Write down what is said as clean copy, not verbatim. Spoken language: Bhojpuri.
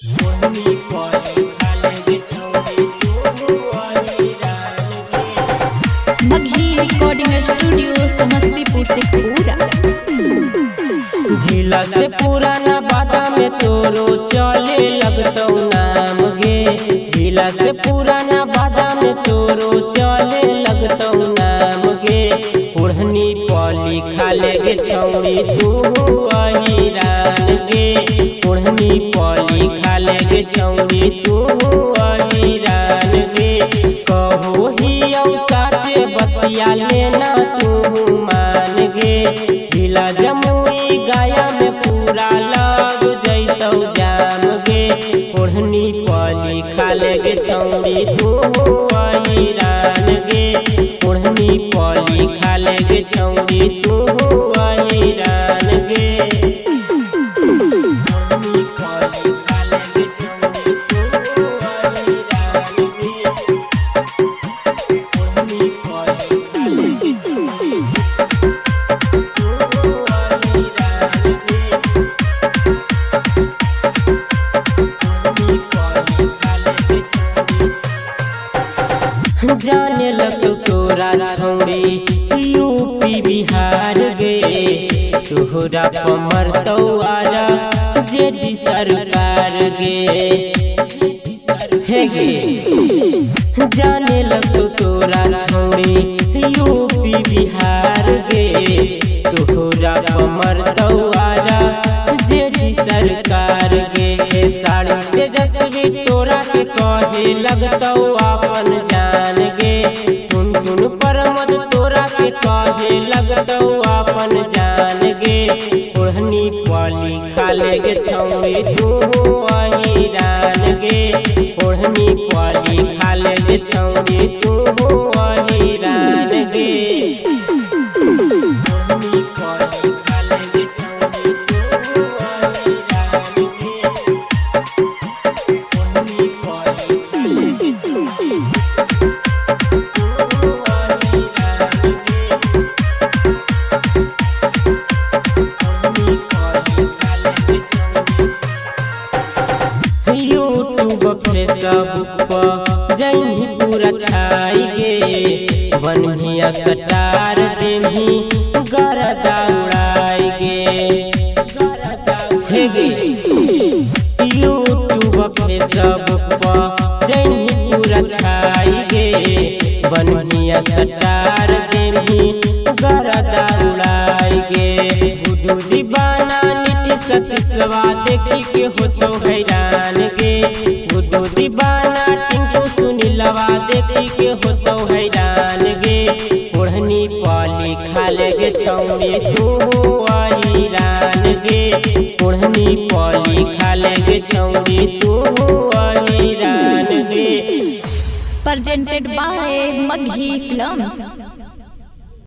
मगही रिकॉर्डिंग स्टूडियो समस्तीपुर से पूरा जिला से पुराना बादा में तोरो चले लगतौ नाम गे। जिला से पुराना बादा में तोरो चले लगतौ नाम गे। ओढ़नी पली खाले गे छौड़ी तू अहिरान गे। ओढ़नी पली खाले गे छौड़ी तू अहिरान गे। कहो ही साचे बतिया लेना तू मान गे। जिला जमुई गाया में पूरा लग जैतौ जाम गे। ओढ़नी पली खाले गे छौड़ी तू अहिरान गे। ओढ़नी पली खाले गे छौड़ी तू अहिरान गे। ओढ़नी पली खाले गे छौड़ी तू अहिरान गे। ओढ़नी पली खाले गे छौड़ी जाने लग तोरा छौड़ी यूपी बिहार गे। तोहरा पमर तौरा जेडी सरकार गे। हे गे जाने लग तोरा छौड़ी यूपी बिहार गे। तोहरा पमर तौरा जेडी सरकार गे। साड़ी तेजस्वी तोरा के कहे लगतौ अपन जान गे। टुन टुन परमद तोरा के कहे लगतौ अपन जान गे। ओढ़नी पली खाले गे छौड़ी तू अहिरान गे। ओढ़नी पली खाले गे छौड़ी तू अहिरान गे। ओढ़नी पली खाले गे छौड़ी तू अहिरान गे। ओढ़नी पली खाले गे छौड़ी फेसबुक पर जैनी पूरा छाई गे। बनहिया सटार देही गरदा उड़ाई गे। हे गे यूट्यूब फेसबुक पर जैनी पूरा छाई गे। बनहिया सटार देही गरदा उड़ाई गे। गुडू दीवाना नीति सतीसवा देखी के होतो हैरान गे। गुड्डू दीवाना टिंकू सुनीलवा देखी के होतो हैरान गे। ओढ़नी पली खाले गे छौड़ी तू अहिरान गे। ओढ़नी पली खाले गे छौड़ी तू अहिरान गे। presented by Maghi Films।